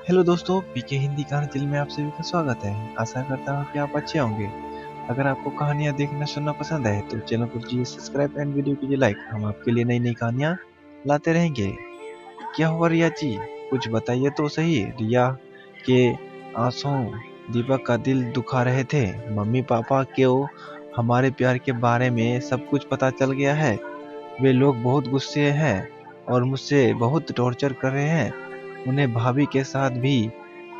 Hello दोस्तों, पीके हिंदी कहानी channel में आप सभी का स्वागत है। आशा करता हूँ कि आप अच्छे होंगे। अगर आपको कहानियाँ देखना सुनना पसंद है तो चैनल को कीजिए सब्सक्राइब एंड वीडियो कीजिए लाइक। हम आपके लिए नई नई कहानियाँ लाते रहेंगे। क्या हुआ रिया जी, कुछ बताइए तो सही। रिया के आंसू दीपक का दिल दुखा रहे थे। मम्मी पापा को हमारे प्यार के बारे में सब कुछ पता चल गया है। वे लोग बहुत गुस्से हैं और मुझसे बहुत टॉर्चर कर रहे हैं। उन्हें भाभी के साथ भी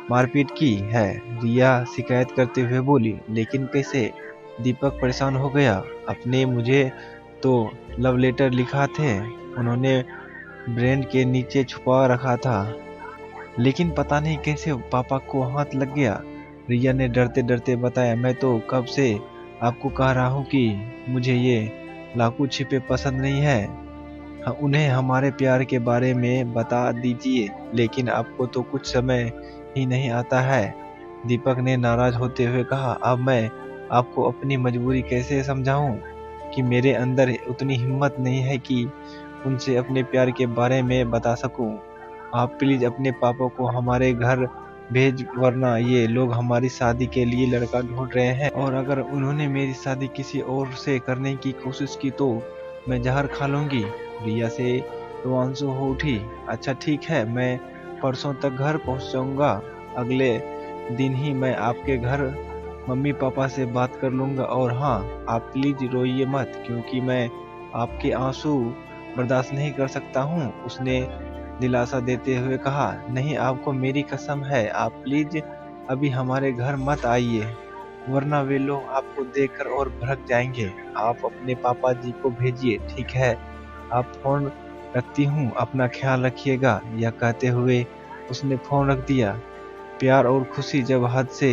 मारपीट की है, रिया शिकायत करते हुए बोली। लेकिन कैसे? दीपक परेशान हो गया। अपने मुझे तो लव लेटर लिखा थे, उन्होंने ब्रेन के नीचे छुपा रखा था। लेकिन पता नहीं कैसे पापा को हाथ लग गया। रिया ने डरते डरते बताया, मैं तो कब से आपको कह रहा हूँ कि मुझे ये लाखों छिपे पसंद नहीं है। उन्हें हमारे प्यार के बारे में बता दीजिए, लेकिन आपको तो कुछ समय ही नहीं आता है। दीपक ने नाराज होते हुए कहा, अब मैं आपको अपनी मजबूरी कैसे समझाऊं कि मेरे अंदर उतनी हिम्मत नहीं है कि उनसे अपने प्यार के बारे में बता सकूं। आप प्लीज अपने पापा को हमारे घर भेज, वरना ये लोग हमारी शादी के लिए लड़का ढूंढ रहे हैं और अगर उन्होंने मेरी शादी किसी और से करने की कोशिश की तो मैं जहर खा लूंगी। रिया से रोआंसू हो उठी। अच्छा ठीक है, मैं परसों तक घर पहुंच जाऊंगा। अगले दिन ही मैं आपके घर मम्मी पापा से बात कर लूंगा। और हाँ, आप प्लीज रोइए मत, क्योंकि मैं आपके आंसू बर्दाश्त नहीं कर सकता हूँ। उसने दिलासा देते हुए कहा, नहीं, आपको मेरी कसम है, आप प्लीज अभी हमारे घर मत आइए, वरना वे लोग आपको देखकर और भड़क जाएंगे। आप अपने पापा जी को भेजिए, ठीक है? आप फोन रखती हूँ, अपना ख्याल रखिएगा। यह कहते हुए उसने फोन रख दिया। प्यार और खुशी जब हद से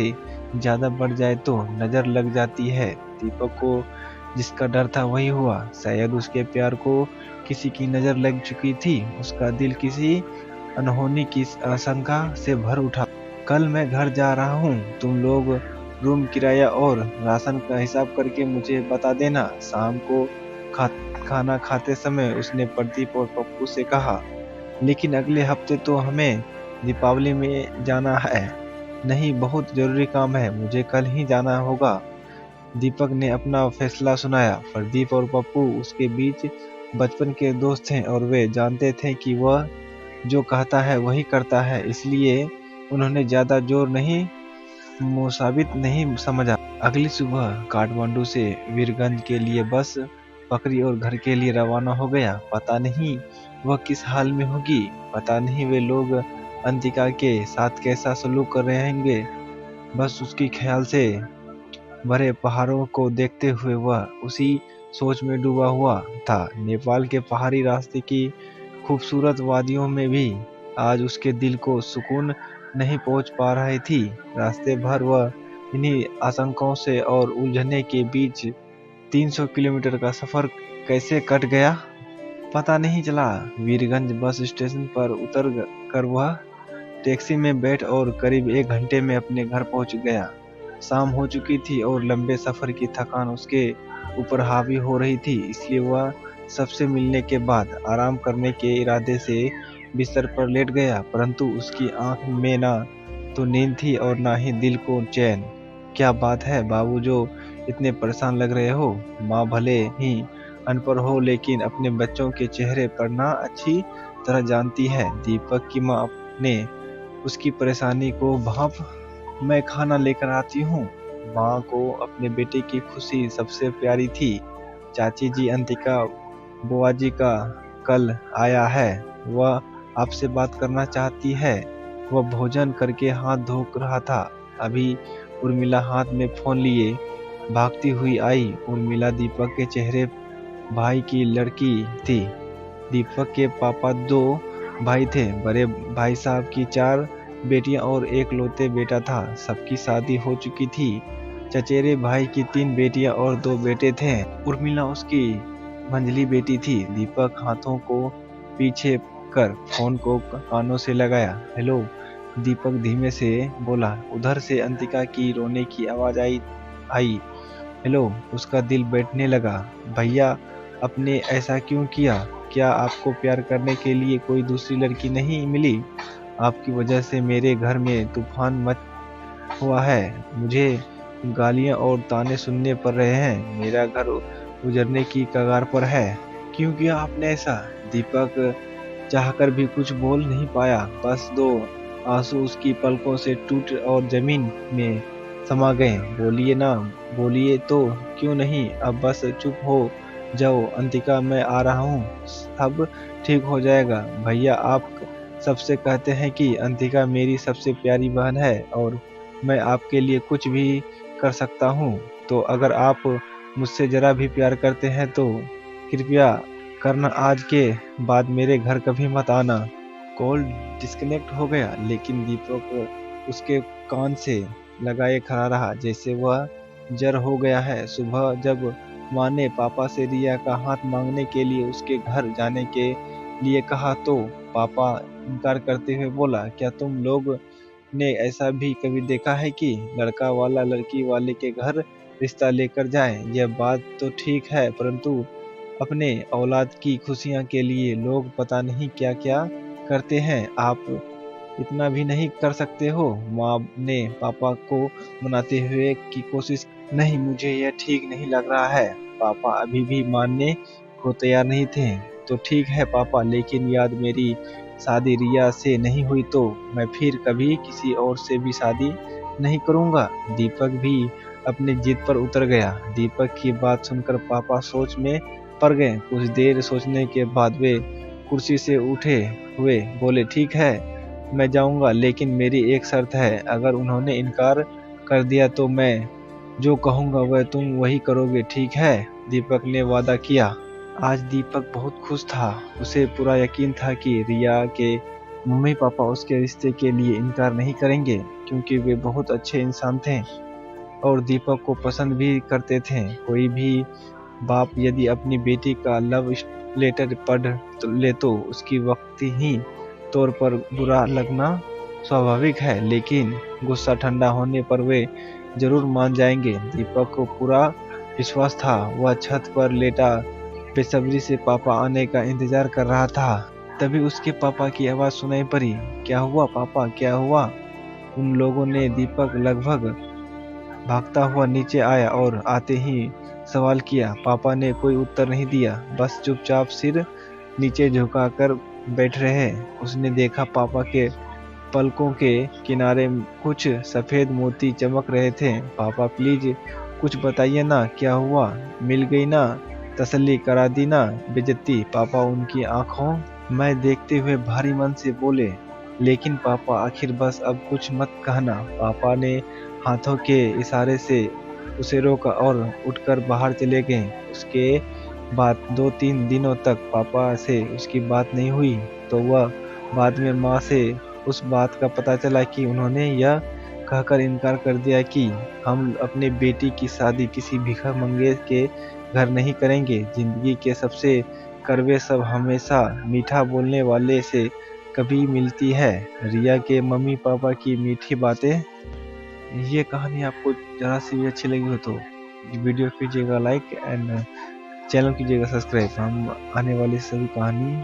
ज्यादा बढ़ जाए तो नजर लग जाती है। दीपक को जिसका डर था वही हुआ। शायद उसके प्यार को किसी की नजर लग चुकी थी। उसका दिल किसी अनहोनी की आशंका से भर उठा। कल मैं घर जा रहा हूँ, तुम लोग रूम किराया और राशन का हिसाब करके मुझे बता देना। शाम को खा, खाना खाते समय उसने प्रदीप और पप्पू से कहा, लेकिन अगले हफ्ते तो हमें दीपावली में जाना है। नहीं, बहुत जरूरी काम है, मुझे कल ही जाना होगा। दीपक ने अपना फैसला सुनाया। प्रदीप और पप्पू उसके बीच बचपन के दोस्त हैं और वे जानते थे कि वह जो कहता है वही करता है, इसलिए उन्होंने ज्यादा जोर नहीं मुसाबित नहीं समझा। अगली सुबह काठमांडू से वीरगंज के लिए बस पकड़ी और घर के लिए रवाना हो गया। पता नहीं वह किस हाल में होगी, पता नहीं वे लोग अंतिका के साथ कैसा सलूक कर रहे होंगे। बस उसकी ख्याल से भरे पहाड़ों को देखते हुए वह उसी सोच में डूबा हुआ था। नेपाल के पहाड़ी रास्ते की खूबसूरत वादियों में भी आज उसके दिल को सुकून नहीं पहुंच पा रही थी। रास्ते भर वह इन्हीं आशंकाओं से और उलझने के बीच 300 किलोमीटर का सफर कैसे कट गया पता नहीं चला। वीरगंज बस स्टेशन पर उतर कर वह टैक्सी में बैठ और करीब 1 घंटे में अपने घर पहुंच गया। शाम हो चुकी थी और लंबे सफर की थकान उसके ऊपर हावी हो रही थी, इसलिए वह सबसे मिलने के बाद आराम करने के इरादे से बिस्तर पर लेट गया। परंतु उसकी आंख में ना तो नींद थी और ना ही दिल को चैन। क्या बात है बाबू, जो इतने परेशान लग रहे हो? माँ भले ही अनपढ़ हो लेकिन अपने बच्चों के चेहरे पर ना अच्छी तरह जानती है। दीपक की माँ ने उसकी परेशानी को भांप, मैं खाना लेकर आती हूँ। माँ को अपने बेटे की खुशी सबसे प्यारी थी। चाची जी अंतिका बुआ जी का कल आया है, वह आपसे बात करना चाहती है। वह भोजन करके हाथ धो रहा था, अभी उर्मिला हाथ में फोन लिए भागती हुई आई। उर्मिला दीपक के चेहरे भाई की लड़की थी। दीपक के पापा 2 भाई थे। बड़े भाई साहब की 4 बेटियां और एक लौते बेटा था। सबकी शादी हो चुकी थी। चचेरे भाई की 3 बेटियां और 2 बेटे थे। उर्मिला उसकी मंझली बेटी थी। दीपक हाथों को पीछे कर फोन को कानों से लगाया। हेलो, दीपक धीमे से बोला। उधर से अंतिका की रोने की आवाज आई आई हेलो। उसका दिल बैठने लगा। भैया, आपने ऐसा क्यों किया? क्या आपको प्यार करने के लिए कोई दूसरी लड़की नहीं मिली? आपकी वजह से मेरे घर में तूफान मच हुआ है। मुझे गालियाँ और ताने सुनने पड़ रहे हैं। मेरा घर उजड़ने की कगार पर है। क्यों किया आपने ऐसा? दीपक चाहकर भी कुछ बोल नहीं पाया। बस दो आंसू उसकी पलकों से टूट और जमीन में समा गए। बोलिए ना, बोलिए तो क्यों नहीं? अब बस चुप हो जाओ अंतिका, मैं आ रहा हूँ, सब ठीक हो जाएगा। भैया, आप सबसे कहते हैं कि अंतिका मेरी सबसे प्यारी बहन है और मैं आपके लिए कुछ भी कर सकता हूँ। तो अगर आप मुझसे जरा भी प्यार करते हैं तो कृपया करना, आज के बाद मेरे घर कभी मत आना। कॉल डिस्कनेक्ट हो गया, लेकिन दीपक उसके कान से लगाए खड़ा रहा जैसे वह जड़ हो गया है। सुबह जब माँ ने पापा से रिया का हाथ मांगने के लिए उसके घर जाने के लिए कहा तो पापा इनकार करते हुए बोला, क्या तुम लोग ने ऐसा भी कभी देखा है कि लड़का वाला लड़की वाले के घर रिश्ता लेकर जाए? यह बात तो ठीक है, परंतु अपने औलाद की खुशियां के लिए लोग पता नहीं क्या क्या करते हैं। आप इतना भी नहीं कर सकते हो? माँ ने पापा को मनाते हुए की कोशिश। नहीं, मुझे यह ठीक नहीं लग रहा है। पापा अभी भी मानने को तैयार नहीं थे। तो ठीक है पापा, लेकिन याद मेरी शादी रिया से नहीं हुई तो मैं फिर कभी किसी और से भी शादी नहीं करूंगा। दीपक भी अपनी जिद पर उतर गया। दीपक की बात सुनकर पापा सोच में पड़ गए। कुछ देर सोचने के बाद वे कुर्सी से उठे हुए बोले, ठीक है मैं जाऊंगा, लेकिन मेरी एक शर्त है। अगर उन्होंने इनकार कर दिया तो मैं जो कहूंगा वह तुम वही करोगे, ठीक है? दीपक ने वादा किया। आज दीपक बहुत खुश था। उसे पूरा यकीन था कि रिया के मम्मी पापा उसके रिश्ते के लिए इनकार नहीं करेंगे, क्योंकि वे बहुत अच्छे इंसान थे और दीपक को पसंद भी करते थे। कोई भी बाप यदि अपनी बेटी का लव लेटर पढ़ ले तो उसकी वक्ती ही तौर पर बुरा लगना स्वाभाविक है, लेकिन गुस्सा ठंडा होने पर वे जरूर मान जाएंगे। दीपक को पूरा विश्वास था। वह छत पर लेटा बेसब्री से पापा आने का इंतजार कर रहा था। तभी उसके पापा की आवाज सुनाई पड़ी। क्या हुआ पापा, क्या हुआ? उन लोगों ने दीपक लगभग भागता हुआ नीचे आया और आते ही सवाल किया। पापा ने कोई उत्तर नहीं दिया, बस चुपचाप सिर नीचे झुकाकर बैठ रहे। उसने देखा पापा के पलकों के किनारे कुछ सफेद मोती चमक रहे थे। पापा प्लीज कुछ बताइए ना, क्या हुआ? मिल गई ना? तसल्ली करा दी ना? बेइज्जती? पापा उनकी आंखों में देखते हुए भारी मन से बोले, लेकिन पापा आखिर बस अब कुछ मत कहना। पापा ने हाथों के इशारे से उसे रोका और उठकर बाहर चले गए। उसके बाद 2-3 दिनों तक पापा से उसकी बात नहीं हुई। तो वह बाद में माँ से उस बात का पता चला कि उन्होंने यह कहकर इनकार कर दिया कि हम अपने बेटी की शादी किसी भिखामंगे के घर नहीं करेंगे। जिंदगी के सबसे कड़वे सब हमेशा मीठा बोलने वाले से कभी मिलती है। रिया के मम्मी पापा की मीठी बातें। ये कहानी आपको जरा सी भी अच्छी लगी हो तो वीडियो कीजिएगा लाइक एंड चैनल कीजिएगा सब्सक्राइब। हम आने वाली सभी कहानी